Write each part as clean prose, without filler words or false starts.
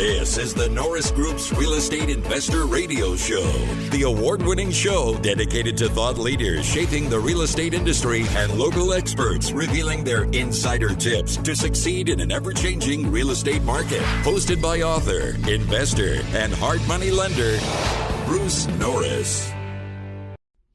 This is the Norris Group's Real Estate Investor Radio Show, the award-winning show dedicated to thought leaders shaping the real estate industry and local experts revealing their insider tips to succeed in an ever-changing real estate market. Hosted by author, investor, and hard money lender, Bruce Norris.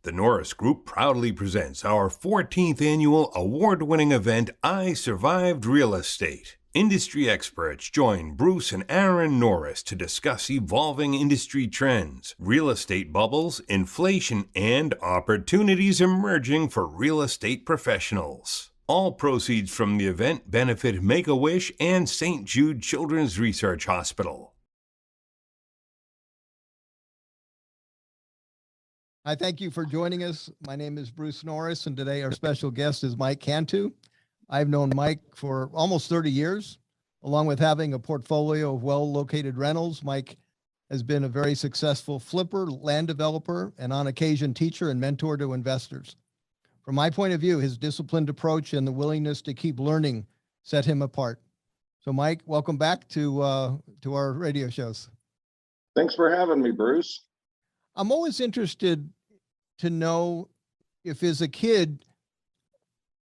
The Norris Group proudly presents our 14th annual award-winning event, I Survived Real Estate. Industry experts join Bruce and Aaron Norris to discuss evolving industry trends, real estate bubbles, inflation, and opportunities emerging for real estate professionals. All proceeds from the event benefit Make-A-Wish and St. Jude Children's Research Hospital. Hi, thank you for joining us. My name is Bruce Norris, and today our special guest is Mike Cantu. I've known Mike for almost 30 years. Along with having a portfolio of well-located rentals, Mike has been a very successful flipper, land developer, and on occasion teacher and mentor to investors. From my point of view, his disciplined approach and the willingness to keep learning set him apart. So Mike, welcome back to our radio shows. Thanks for having me, Bruce. I'm always interested to know if as a kid,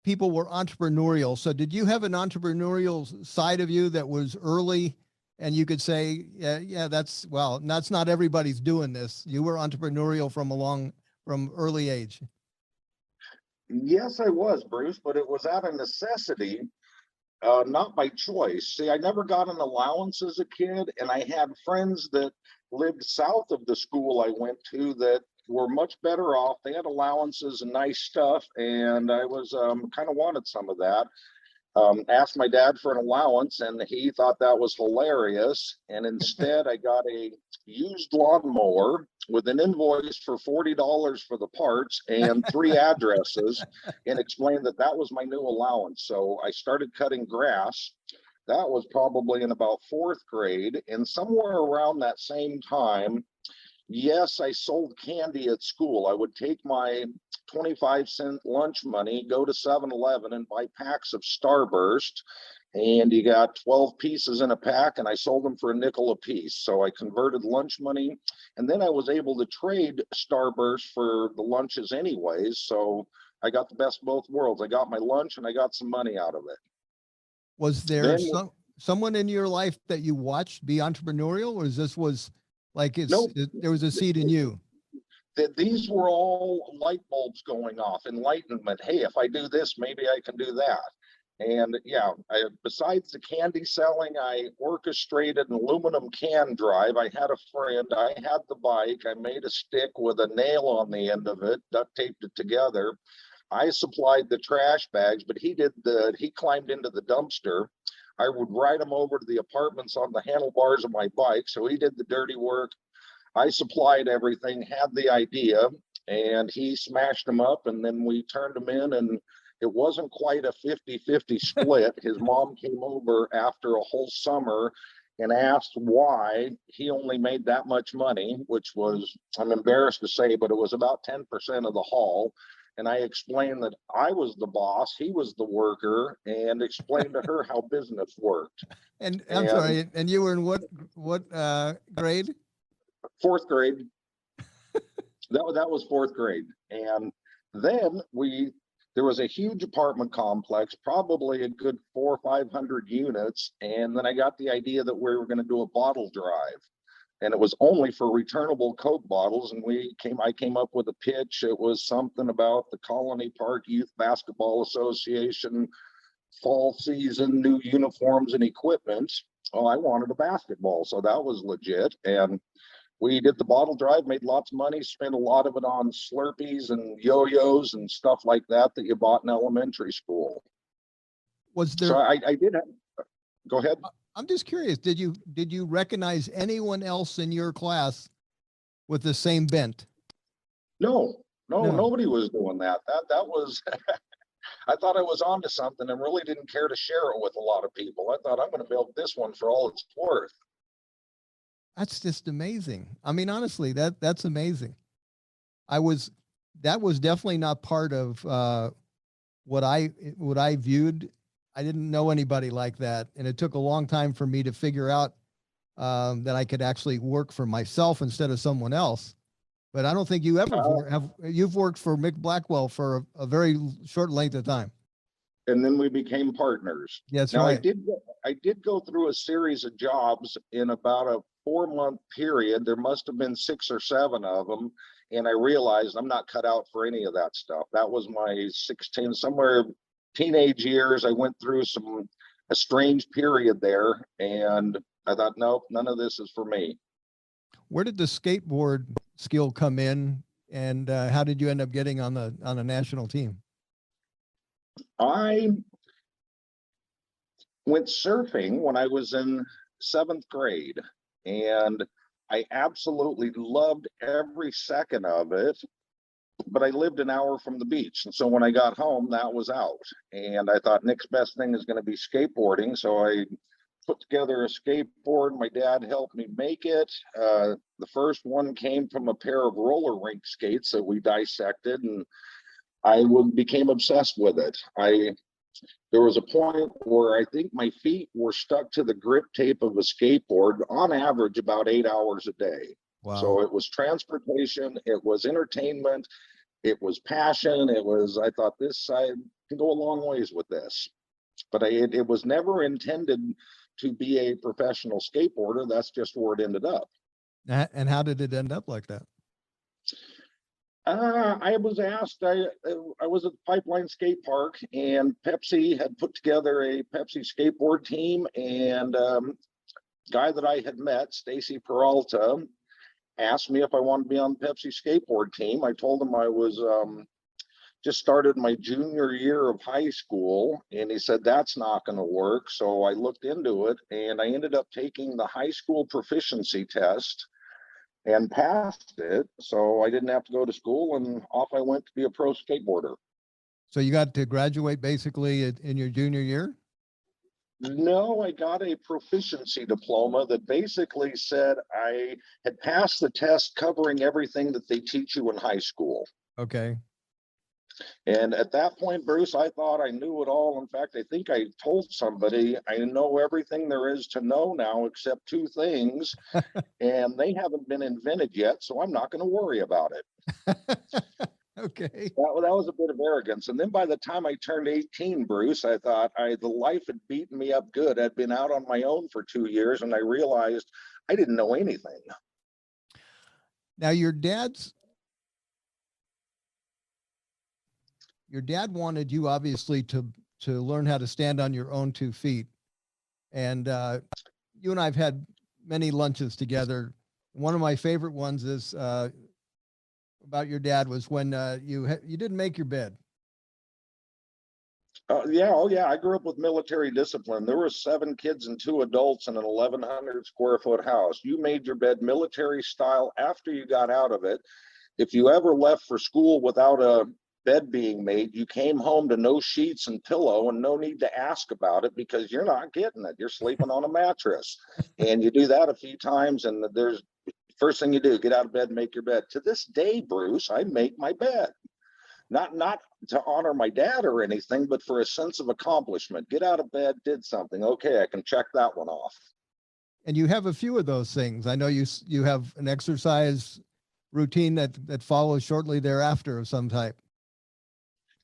people were entrepreneurial. So did you have an entrepreneurial side of you that was early and you could say, that's not everybody's doing this. You were entrepreneurial from early age. Yes, I was, Bruce, but it was out of necessity, not by choice. See, I never got an allowance as a kid, and I had friends that lived south of the school I went to that were much better off. They had allowances and nice stuff, and I was kind of wanted some of that. Asked my dad for an allowance, and he thought that was hilarious. And instead, I got a used lawnmower with an invoice for $40 for the parts and 3 addresses, and explained that that was my new allowance. So I started cutting grass. That was probably in about 4th grade, and somewhere around that same time, yes, I sold candy at school. I would take my 25-cent lunch money, go to 7-Eleven and buy packs of Starburst, and you got 12 pieces in a pack, and I sold them for a nickel a piece. So I converted lunch money, and then I was able to trade Starburst for the lunches anyways. So I got the best of both worlds. I got my lunch and I got some money out of it. Was there someone in your life that you watched be entrepreneurial, or there was a seed in you? These were all light bulbs going off, enlightenment. Hey, if I do this, maybe I can do that. And yeah, besides the candy selling, I orchestrated an aluminum can drive. I had a friend, I had the bike, I made a stick with a nail on the end of it, duct taped it together. I supplied the trash bags, but he climbed into the dumpster. I would ride him over to the apartments on the handlebars of my bike. So he did the dirty work. I supplied everything, had the idea, and he smashed them up, and then we turned them in, and it wasn't quite a 50-50 split. His mom came over after a whole summer and asked why he only made that much money, which was, I'm embarrassed to say, but it was about 10% of the haul. And I explained that I was the boss, he was the worker, and explained to her how business worked. And I'm sorry, and you were in what grade? 4th grade. That was 4th grade. And then there was a huge apartment complex, probably a good 400 or 500 units. And then I got the idea that we were going to do a bottle drive. And it was only for returnable Coke bottles. And I came up with a pitch. It was something about the Colony Park Youth Basketball Association, fall season, new uniforms and equipment. Well, I wanted a basketball, so that was legit. And we did the bottle drive, made lots of money, spent a lot of it on Slurpees and yo-yos and stuff like that you bought in elementary school. Was there? So I did have, go ahead. I'm just curious. Did you recognize anyone else in your class with the same bent? No, nobody was doing that. That was, I thought I was onto something and really didn't care to share it with a lot of people. I thought I'm going to build this one for all it's worth. That's just amazing. I mean, honestly, that's amazing. That was definitely not part of what I viewed. I didn't know anybody like that. And it took a long time for me to figure out that I could actually work for myself instead of someone else. But I don't think you ever you've worked for Mick Blackwell for a very short length of time. And then we became partners. That's Now, right. I did go through a series of jobs in about a 4-month period. There must have been 6 or 7 of them. And I realized I'm not cut out for any of that stuff. That was my 16, somewhere teenage years. I went through a strange period there. And I thought, nope, none of this is for me. Where did the skateboard skill come in, and how did you end up getting on the national team? I went surfing when I was in 7th grade, and I absolutely loved every second of it. But I lived an hour from the beach, and so when I got home, that was out. And I thought Nick's best thing is going to be skateboarding, so I put together a skateboard. My dad helped me make it. The first one came from a pair of roller rink skates that we dissected, and became obsessed with it. There was a point where I think my feet were stuck to the grip tape of a skateboard on average about 8 hours a day. Wow. So it was transportation, it was entertainment, it was passion. I thought I can go a long ways with this. But it was never intended to be a professional skateboarder. That's just where it ended up. And how did it end up like that? I was asked, I was at the Pipeline Skate Park, and Pepsi had put together a Pepsi skateboard team, and guy that I had met, Stacy Peralta, asked me if I wanted to be on the Pepsi skateboard team. I told him I was just started my junior year of high school, and he said, that's not going to work. So I looked into it, and I ended up taking the high school proficiency test and passed it. So I didn't have to go to school, and off I went to be a pro skateboarder. So you got to graduate basically in your junior year? No, I got a proficiency diploma that basically said I had passed the test covering everything that they teach you in high school. Okay. And at that point, Bruce, I thought I knew it all. In fact, I think I told somebody I know everything there is to know now except 2 things, and they haven't been invented yet, so I'm not going to worry about it. Okay. That was a bit of arrogance. And then by the time I turned 18, Bruce, I thought the life had beaten me up good. I'd been out on my own for 2 years, and I realized I didn't know anything. Now, your dad wanted you obviously to learn how to stand on your own 2 feet. And you and I've had many lunches together. One of my favorite ones is about your dad was when you didn't make your bed. Yeah. Oh, yeah. I grew up with military discipline. There were 7 kids and 2 adults in an 1,100 square foot house. You made your bed military style after you got out of it. If you ever left for school without a bed being made, you came home to no sheets and pillow, and no need to ask about it because you're not getting it. You're sleeping on a mattress. And you do that a few times, and there's first thing you do, get out of bed and make your bed. To this day, Bruce, I make my bed. Not to honor my dad or anything, but for a sense of accomplishment. Get out of bed, did something. Okay, I can check that one off. And you have a few of those things. I know you have an exercise routine that follows shortly thereafter of some type.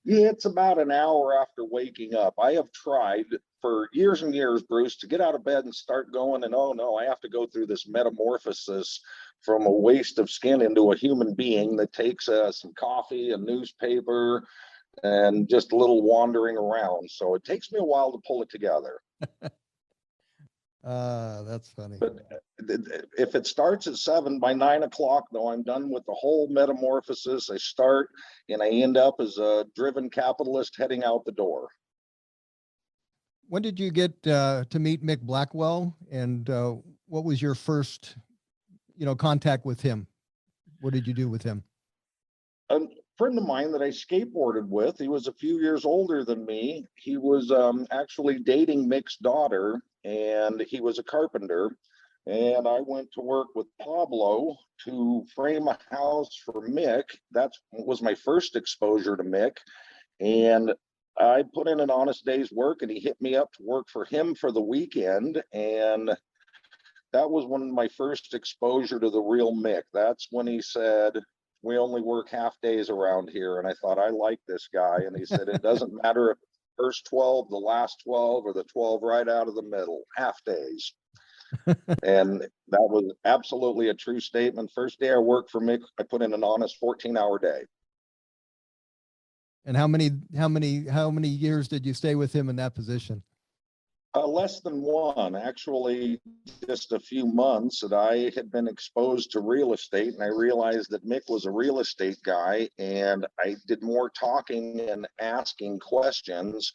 Yeah, it's about an hour after waking up. I have tried for years and years, Bruce, to get out of bed and start going, and oh no, I have to go through this metamorphosis from a waste of skin into a human being that takes some coffee, a newspaper, and just a little wandering around. So it takes me a while to pull it together. That's funny. But if it starts at 7, by 9 o'clock, though, I'm done with the whole metamorphosis. I start and I end up as a driven capitalist heading out the door. When did you get to meet Mick Blackwell, and what was your first, contact with him? What did you do with him? A friend of mine that I skateboarded with, he was a few years older than me. He was actually dating Mick's daughter, and he was a carpenter. And I went to work with Pablo to frame a house for Mick. That was my first exposure to Mick. And I put in an honest day's work, and he hit me up to work for him for the weekend. And that was when my first exposure to the real Mick. That's when he said, we only work half days around here. And I thought, I like this guy. And he said, it doesn't matter if the first 12, the last 12, or the 12 right out of the middle, half days. And that was absolutely a true statement. First day I worked for Mick, I put in an honest 14-hour day. And how many years did you stay with him in that position? Less than one, actually, just a few months. That I had been exposed to real estate, and I realized that Mick was a real estate guy, and I did more talking and asking questions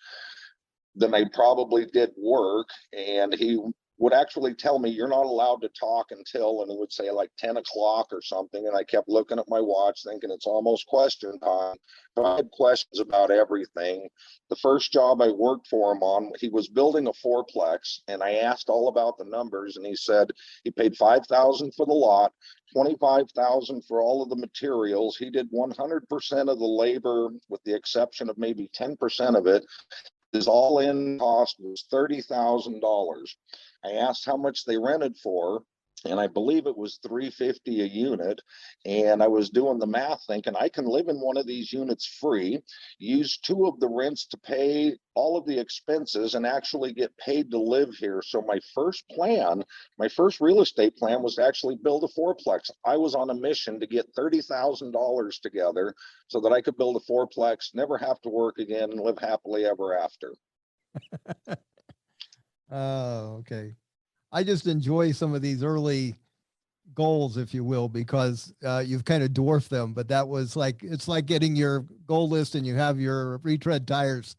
than I probably did work. And he would actually tell me, you're not allowed to talk until, and he would say like 10 o'clock or something. And I kept looking at my watch thinking it's almost question time. I had questions about everything. The first job I worked for him on, he was building a fourplex, and I asked all about the numbers, and he said he paid $5,000 for the lot, $25,000 for all of the materials. He did 100% of the labor with the exception of maybe 10% of it. His all-in cost was $30,000. I asked how much they rented for, and I believe it was $350 a unit. And I was doing the math thinking I can live in one of these units free, use 2 of the rents to pay all of the expenses, and actually get paid to live here. So my first plan, my first real estate plan, was to actually build a fourplex. I was on a mission to get $30,000 together so that I could build a fourplex, never have to work again, and live happily ever after. Oh, okay. I just enjoy some of these early goals, if you will, because you've kind of dwarfed them. But that was like, it's like getting your goal list and you have your retread tires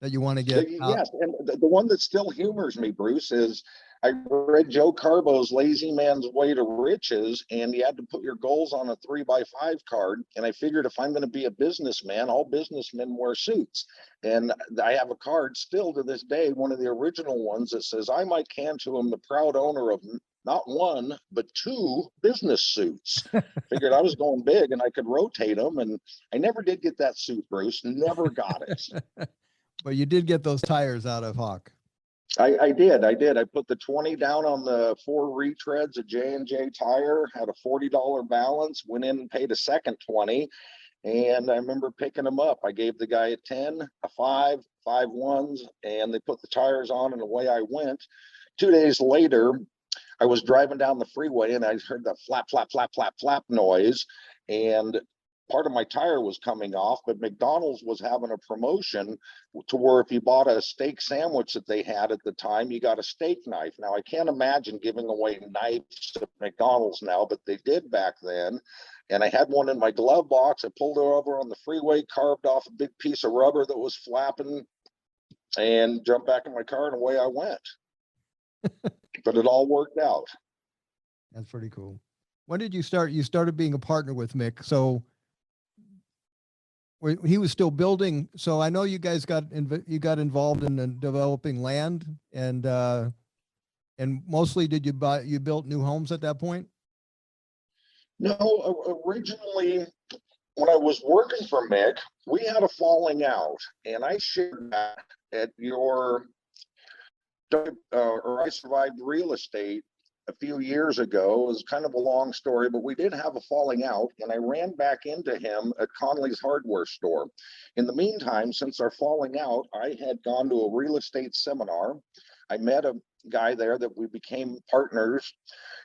that you want to get out. Yes, and the one that still humors me, Bruce, is I read Joe Carbo's Lazy Man's Way to Riches, and you had to put your goals on a 3x5 card. And I figured if I'm going to be a businessman, all businessmen wear suits. And I have a card still to this day, one of the original ones, that says, I, Mike Cantu, am the proud owner of not 1, but 2 business suits. Figured I was going big and I could rotate them. And I never did get that suit, Bruce, never got it. But you did get those tires out of Hawk. I did. I put the 20 down on the 4 retreads of J&J tire, had a $40 balance, went in and paid a second 20. And I remember picking them up. I gave the guy a 10, a 5, 5 ones, and they put the tires on, and away I went. 2 days later, I was driving down the freeway and I heard that flap, flap, flap, flap, flap noise. And part of my tire was coming off, but McDonald's was having a promotion to where if you bought a steak sandwich that they had at the time, you got a steak knife. Now, I can't imagine giving away knives at McDonald's now, but they did back then. And I had one in my glove box. I pulled it over on the freeway, carved off a big piece of rubber that was flapping, and jumped back in my car, and away I went. But it all worked out. That's pretty cool. When did you start? You started being a partner with Mick. So he was still building. So I know you guys got involved in developing land, and mostly you built new homes at that point? No, originally when I was working for Mick, we had a falling out, and I shared that at your I Survived Real Estate a few years ago. It was kind of a long story, but we did have a falling out, and I ran back into him at Conley's hardware store. In the meantime, since our falling out, I had gone to a real estate seminar. I met a guy there that we became partners,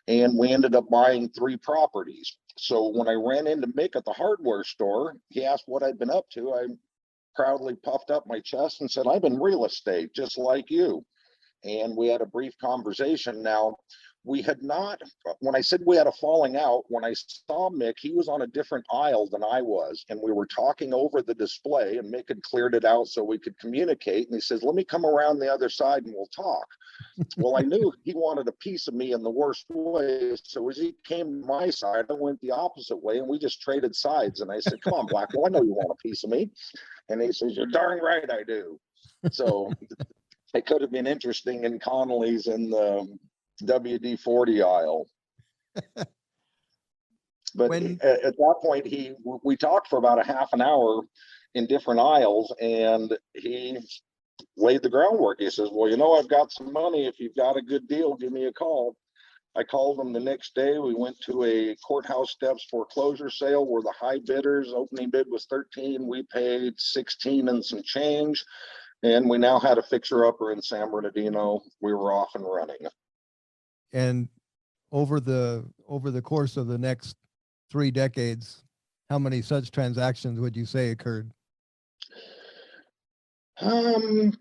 and we ended up buying 3 properties. So when I ran into Mick at the hardware store, he asked what I'd been up to. I proudly puffed up my chest and said, I've been real estate, just like you. And we had a brief conversation. Now, we had not, when I said we had a falling out, when I saw Mick, he was on a different aisle than I was. And we were talking over the display, and Mick had cleared it out so we could communicate. And he says, let me come around the other side and we'll talk. Well, I knew he wanted a piece of me in the worst way. So as he came to my side, I went the opposite way, and we just traded sides. And I said, come on, Blackwell, I know you want a piece of me. And he says, you're darn right I do. So it could have been interesting in Connolly's in the WD-40 aisle. But at that point, we talked for about a half an hour in different aisles, and he laid the groundwork. He says, well, I've got some money. If you've got a good deal, give me a call. I called them the next day. We went to a courthouse steps foreclosure sale where the high bidders, opening bid was 13. We paid 16 and some change. And we now had a fixer-upper in San Bernardino. We were off and running. And over the course of the next 3 decades, how many such transactions would you say occurred? Mick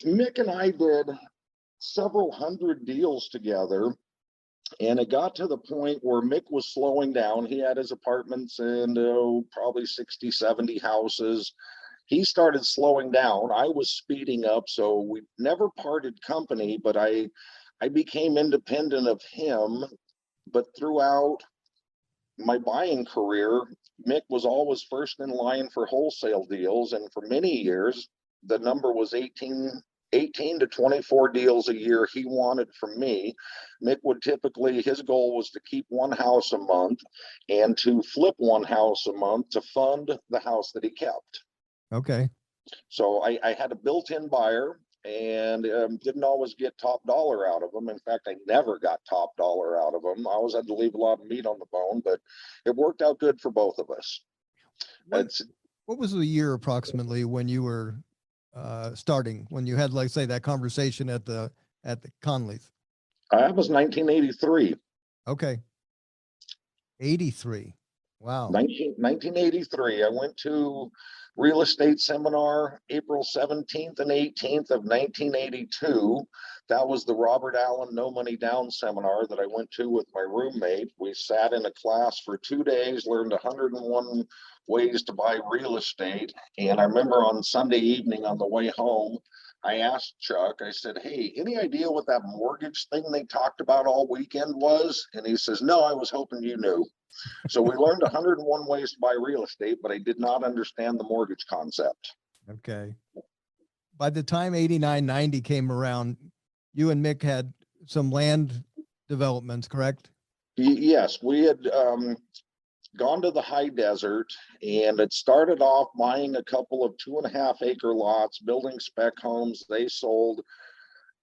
and I did several hundred deals together, and it got to the point where Mick was slowing down. He had his apartments and probably 60, 70 houses. He started slowing down. I was speeding up, so we never parted company, but I became independent of him. But throughout my buying career, Mick was always first in line for wholesale deals, and for many years the number was 18 to 24 deals a year he wanted from me. Mick would typically, his goal was to keep one house a month and to flip one house a month to fund the house that he kept. Okay. So I had a built-in buyer, and didn't always get top dollar out of them. In fact, I never got top dollar out of them. I always had to leave a lot of meat on the bone, but it worked out good for both of us. What was the year approximately when you were starting, when you had, like, say, that conversation at the Conleys? That was 1983. Okay. 83. Wow. 1983. I went to real estate seminar April 17th and 18th of 1982. That was the Robert Allen No Money Down seminar that I went to with my roommate. We sat in a class for 2 days, learned 101 ways to buy real estate. And I remember on Sunday evening on the way home, I asked Chuck, I said, hey, any idea what that mortgage thing they talked about all weekend was? And he says, no, I was hoping you knew. So we learned 101 ways to buy real estate, but I did not understand the mortgage concept. Okay. By the time 89, 90 came around, you and Mick had some land developments, correct? Yes, we had gone to the high desert, and it started off buying a couple of 2.5 acre lots, building spec homes. They sold.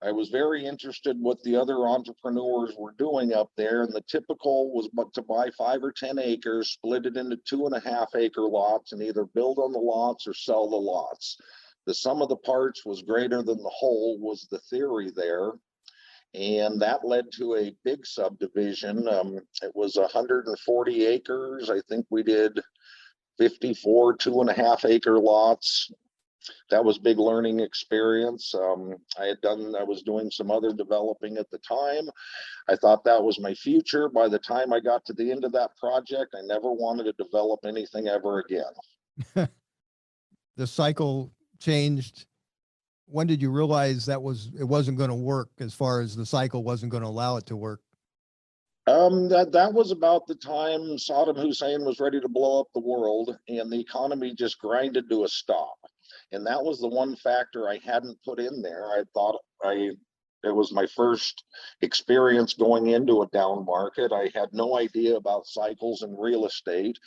I was very interested what the other entrepreneurs were doing up there, and the typical was to buy 5 or 10 acres, split it into 2.5 acre lots, and either build on the lots or sell the lots. The sum of the parts was greater than the whole was the theory there, and that led to a big subdivision. It was 140 acres. I think we did 54 2.5 acre lots. That was big learning experience. I was doing some other developing at the time. I thought that was my future. By the time I got to the end of that project, I never wanted to develop anything ever again. The cycle changed. When did you realize it wasn't going to work, as far as the cycle wasn't going to allow it to work? That was about the time Saddam Hussein was ready to blow up the world, and the economy just grinded to a stop. And that was the one factor I hadn't put in there. I thought it was my first experience going into a down market. I had no idea about cycles in real estate.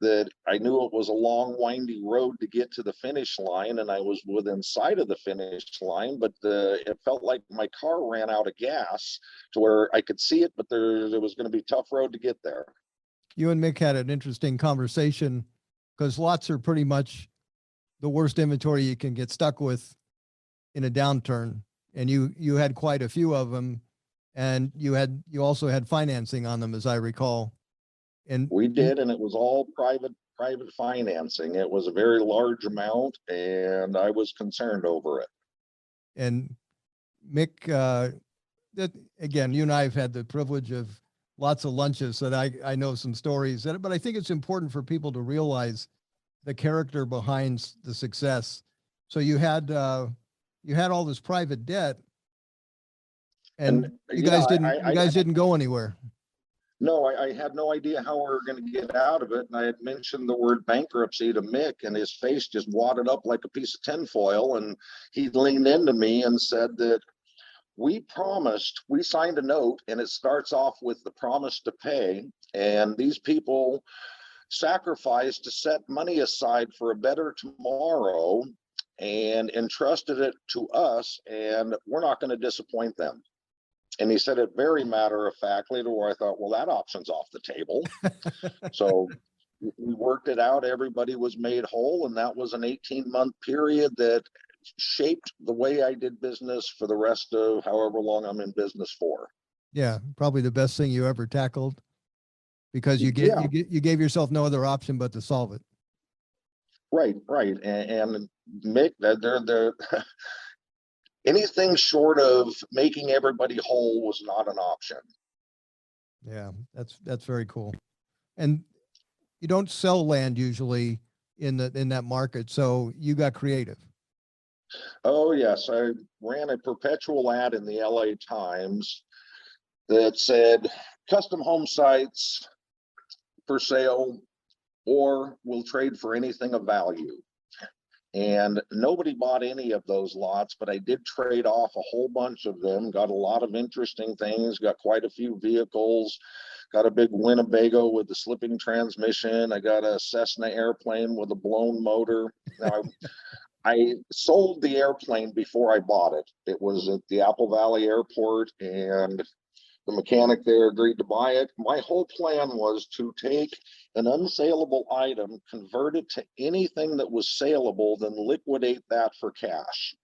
That I knew it was a long, windy road to get to the finish line, and I was within sight of the finish line, but it felt like my car ran out of gas to where I could see it, but there was going to be a tough road to get there. You and Mick had an interesting conversation, because lots are pretty much the worst inventory you can get stuck with in a downturn. And you had quite a few of them, and you also had financing on them, as I recall. And we did, and it was all private financing. It was a very large amount, and I was concerned over it. And Mick, that again, you and I have had the privilege of lots of lunches, that I know some stories, but I think it's important for people to realize the character behind the success. So you had all this private debt, and you guys didn't go anywhere. No, I had no idea how we were going to get out of it. And I had mentioned the word bankruptcy to Mick, and his face just wadded up like a piece of tinfoil. And he leaned into me and said that we signed a note, and it starts off with the promise to pay. And these people sacrificed to set money aside for a better tomorrow and entrusted it to us, and we're not going to disappoint them. And he said it very matter of factly to where I thought, well, that option's off the table. So we worked it out. Everybody was made whole. And that was an 18-month period that shaped the way I did business for the rest of however long I'm in business for. Yeah, probably the best thing you ever tackled, because you gave yourself no other option but to solve it. Right. And Mick, they're anything short of making everybody whole was not an option. Yeah, that's very cool. And you don't sell land usually in that market, so you got creative. Oh yes, I ran a perpetual ad in the LA Times that said custom home sites for sale or will trade for anything of value. And nobody bought any of those lots, but I did trade off a whole bunch of them, got a lot of interesting things, got quite a few vehicles, got a big Winnebago with the slipping transmission. I got a Cessna airplane with a blown motor. Now, I sold the airplane before I bought it. It was at the Apple Valley Airport, and the mechanic there agreed to buy it. My whole plan was to take an unsaleable item, convert it to anything that was saleable, then liquidate that for cash.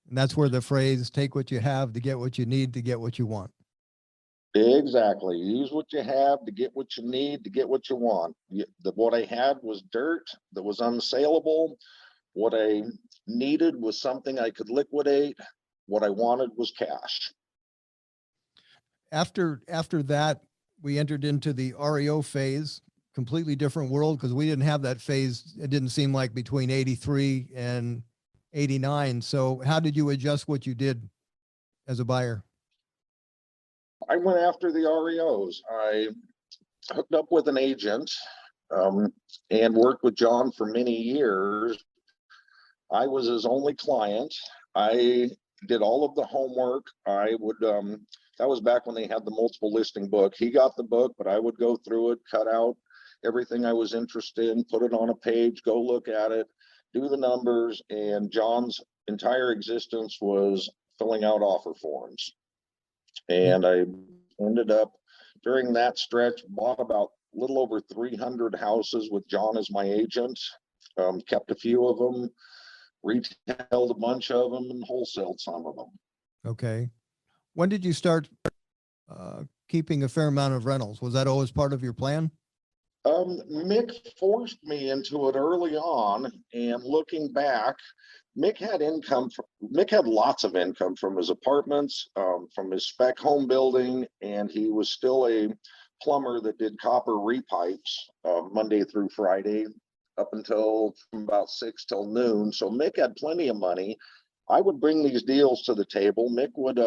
And that's where the phrase, take what you have to get what you need to get what you want. Exactly. Use what you have to get what you need to get what you want. What I had was dirt that was unsaleable. What I needed was something I could liquidate. What I wanted was cash. After that, we entered into the REO phase, completely different world, because we didn't have that phase. It didn't seem like between 83 and 89. So how did you adjust what you did as a buyer? I went after the REOs. I hooked up with an agent and worked with John for many years. I was his only client. I did all of the homework. I would, that was back when they had the multiple listing book. He got the book, but I would go through it, cut out everything I was interested in, put it on a page, go look at it, do the numbers. And John's entire existence was filling out offer forms. And I ended up during that stretch, bought about a little over 300 houses with John as my agent, kept a few of them, retailed a bunch of them, and wholesaled some of them. Okay. When did you start keeping a fair amount of rentals? Was that always part of your plan? Mick forced me into it early on, and looking back, Mick had lots of income from his apartments, from his spec home building, and he was still a plumber that did copper repipes Monday through Friday up until from about 6 till noon. So Mick had plenty of money. I would bring these deals to the table. Mick would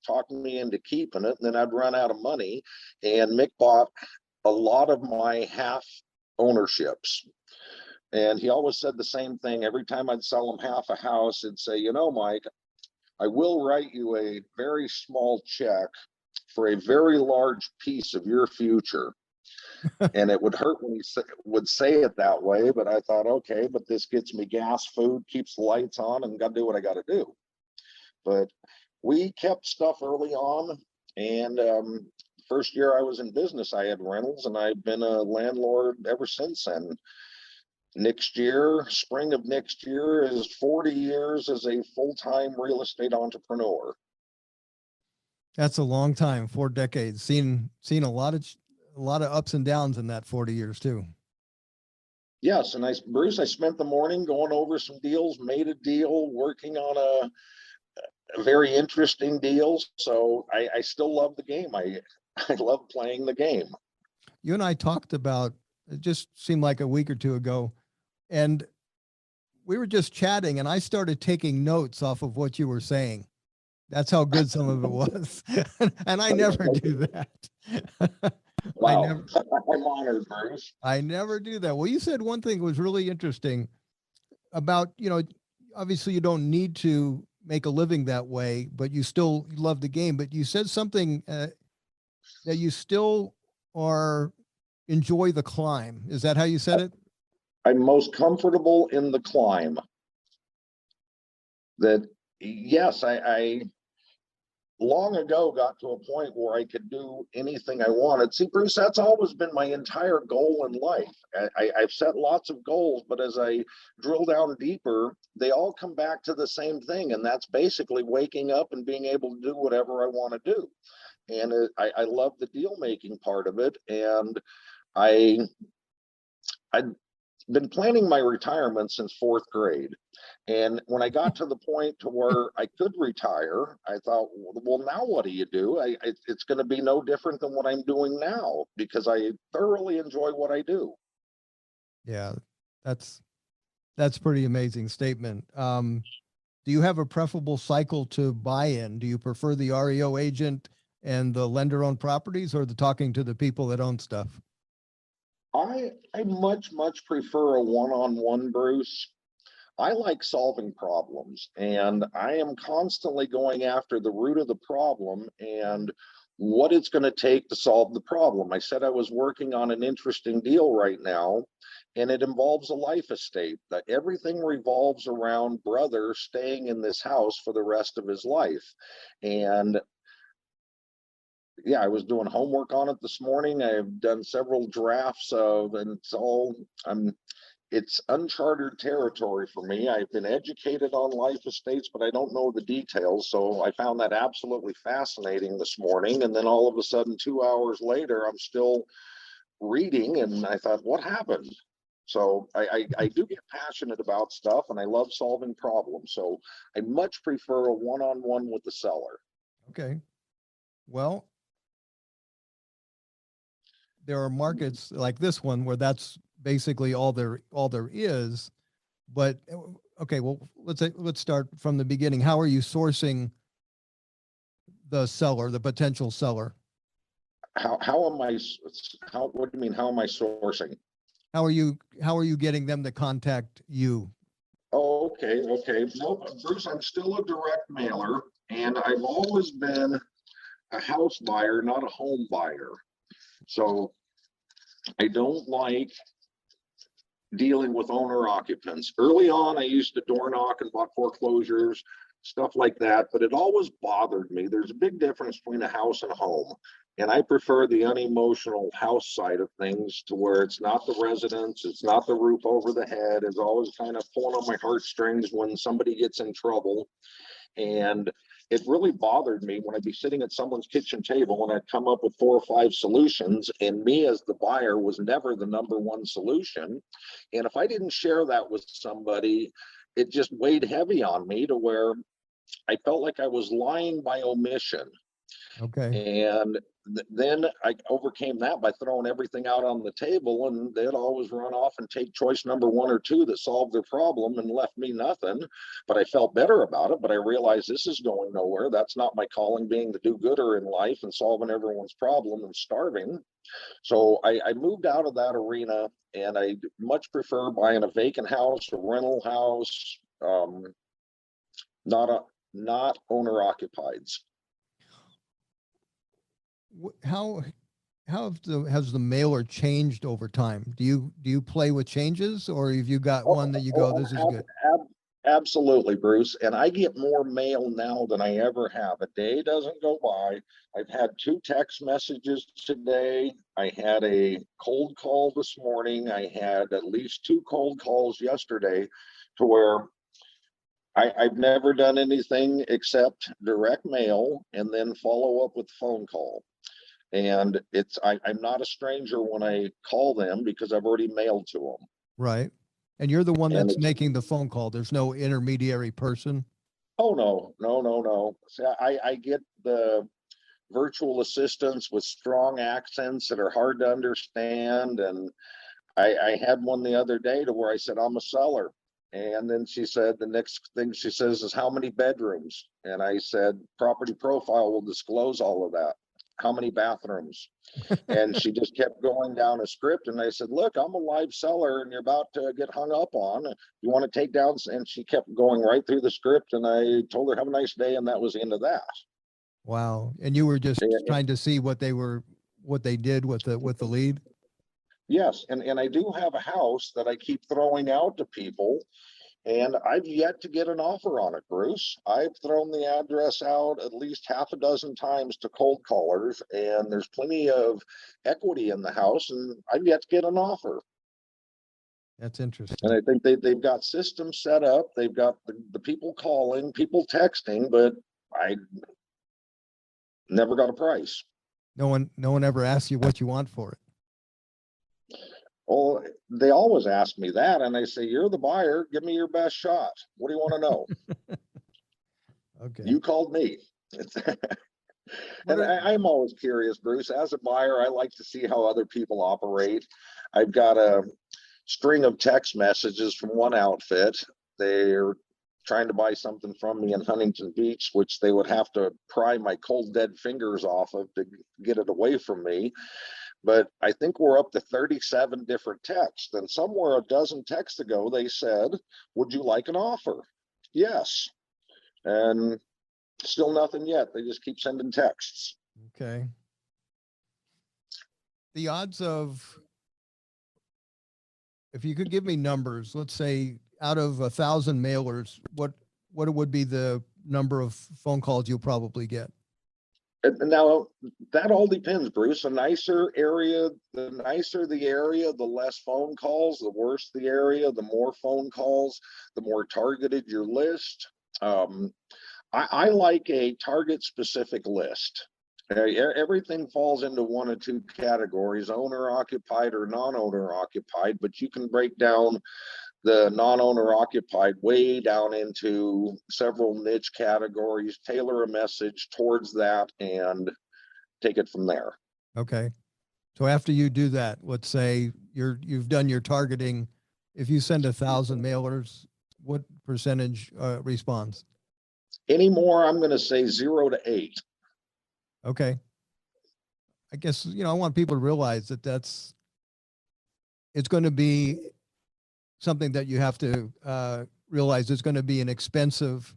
talk me into keeping it, and then I'd run out of money. And Mick bought a lot of my half ownerships. And he always said the same thing. Every time I'd sell him half a house, he'd say, you know, Mike, I will write you a very small check for a very large piece of your future. And it would hurt when he would say it that way, but I thought, okay, but this gets me gas, food, keeps the lights on, and got to do what I got to do. But we kept stuff early on, and first year I was in business, I had rentals, and I've been a landlord ever since then. Next year, spring of next year, is 40 years as a full-time real estate entrepreneur. That's a long time, 4 decades. Seen a lot of ups and downs in that 40 years too. Yes, and Bruce, I spent the morning going over some deals, made a deal, working on a very interesting deal. So I still love the game. I love playing the game. You and I talked about, it just seemed like a week or two ago, and we were just chatting, and I started taking notes off of what you were saying. That's how good some of it was. And I never do that. Wow. I'm honored, Bruce. I never do that. Well, you said one thing was really interesting about, obviously you don't need to make a living that way, but you still love the game. But you said something that you still enjoy the climb. Is that how you said it? I'm most comfortable in the climb. That, yes, I long ago got to a point where I could do anything I wanted. See, Bruce, that's always been my entire goal in life. I've set lots of goals, but as I drill down deeper, they all come back to the same thing. And that's basically waking up and being able to do whatever I want to do. And I love the deal making part of it. And I've been planning my retirement since fourth grade. And when I got to the point to where I could retire, I thought, well, now what do you do? It's going to be no different than what I'm doing now, because I thoroughly enjoy what I do. Yeah, that's pretty amazing statement. Do you have a preferable cycle to buy in? Do you prefer the REO agent and the lender owned properties, or the talking to the people that own stuff? I much prefer a one-on-one, Bruce. I like solving problems, and I am constantly going after the root of the problem and what it's going to take to solve the problem. I said I was working on an interesting deal right now, and it involves a life estate. That everything revolves around brother staying in this house for the rest of his life. And yeah, I was doing homework on it this morning. I've done several drafts of, and it's uncharted territory for me. I've been educated on life estates, but I don't know the details. So I found that absolutely fascinating this morning. And then all of a sudden, 2 hours later, I'm still reading, and I thought, what happened? So I do get passionate about stuff, and I love solving problems. So I much prefer a one-on-one with the seller. Okay. Well, there are markets like this one where that's basically all there is. But okay, well, let's start from the beginning. How are you sourcing the seller, the potential seller? What do you mean, how am I sourcing? How are you getting them to contact you? Oh, okay. Well, Bruce, I'm still a direct mailer, and I've always been a house buyer, not a home buyer. So I don't like dealing with owner occupants. Early on, I used to door knock and bought foreclosures, stuff like that, but it always bothered me. There's a big difference between a house and a home. And I prefer the unemotional house side of things, to where it's not the residence, it's not the roof over the head. It's always kind of pulling on my heartstrings when somebody gets in trouble. And it really bothered me when I'd be sitting at someone's kitchen table and I'd come up with 4 or 5 solutions, and me as the buyer was never the number one solution. And if I didn't share that with somebody, it just weighed heavy on me, to where I felt like I was lying by omission. Okay. And then I overcame that by throwing everything out on the table, and they'd always run off and take choice number 1 or 2 that solved their problem and left me nothing. But I felt better about it, but I realized this is going nowhere. That's not my calling, being the do-gooder in life and solving everyone's problem and starving. So I moved out of that arena, and I much prefer buying a vacant house, a rental house, not owner occupied. How has the mailer changed over time? Do you play with changes, or have you got one that you go, this is good? Absolutely, Bruce. And I get more mail now than I ever have. A day doesn't go by. I've had 2 text messages today. I had a cold call this morning. I had at least 2 cold calls yesterday, to where I've never done anything except direct mail and then follow up with phone call. And I'm not a stranger when I call them, because I've already mailed to them. Right. And you're the one And that's making the phone call. There's no intermediary person. oh, no. See, I get the virtual assistants with strong accents that are hard to understand. And I had one the other day, to where I said, I'm a seller. And then she said, the next thing she says is, how many bedrooms? And I said, property profile will disclose all of that. How many bathrooms? And she just kept going down a script. And I said, look, I'm a live seller, and you're about to get hung up on. You want to take down? And she kept going right through the script. And I told her, have a nice day. And that was the end of that. Wow. And you were just trying to see what they did with the lead. Yes. And I do have a house that I keep throwing out to people. And I've yet to get an offer on it, Bruce. I've thrown the address out at least half a dozen times to cold callers, and there's plenty of equity in the house, and I've yet to get an offer. That's interesting. And I think they've got systems set up. They've got the people calling, people texting, but I never got a price. No one ever asks you what you want for it. Well, they always ask me that, and I say, "You're the buyer. Give me your best shot. What do you want to know?" Okay. You called me. And I'm always curious, Bruce. As a buyer, I like to see how other people operate. I've got a string of text messages from one outfit. They're trying to buy something from me in Huntington Beach, which they would have to pry my cold dead fingers off of to get it away from me. But I think we're up to 37 different texts. And somewhere a dozen texts ago, they said, "Would you like an offer?" Yes. And still nothing yet. They just keep sending texts. Okay. The odds of, if you could give me numbers, let's say out of 1,000 mailers, what would be the number of phone calls you'll probably get? And now that all depends, Bruce. A nicer area, the nicer the area, the less phone calls. The worse the area, the more phone calls, the more targeted your list. I like a target specific list. Everything falls into one of two categories: owner occupied or non-owner occupied, but you can break down the non-owner occupied way down into several niche categories, tailor a message towards that, and take it from there. Okay. So after you do that, let's say you've done your targeting. If you send 1,000 mailers, what percentage responds? Anymore, I'm going to say 0 to 8. Okay. I guess, I want people to realize that it's going to be something that you have to realize it's going to be an expensive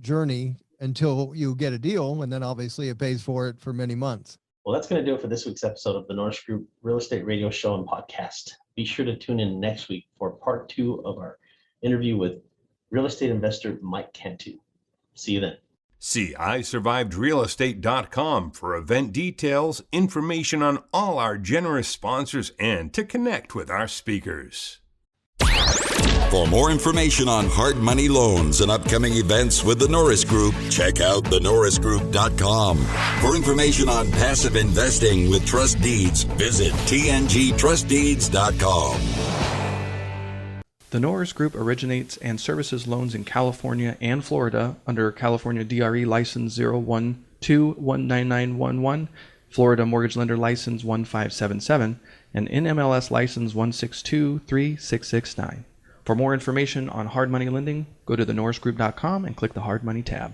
journey until you get a deal. And then obviously it pays for it for many months. Well, that's going to do it for this week's episode of the Norris Group Real Estate Radio Show and Podcast. Be sure to tune in next week for part 2 of our interview with real estate investor Mike Cantu. See you then. See isurvivedrealestate.com for event details, information on all our generous sponsors, and to connect with our speakers. For more information on hard money loans and upcoming events with the Norris Group, check out thenorrisgroup.com. For information on passive investing with trust deeds, visit tngtrustdeeds.com. The Norris Group originates and services loans in California and Florida under California DRE License 012-19911, Florida Mortgage Lender License 1577, and NMLS License 1623669. For more information on hard money lending, go to thenorrisgroup.com and click the Hard Money tab.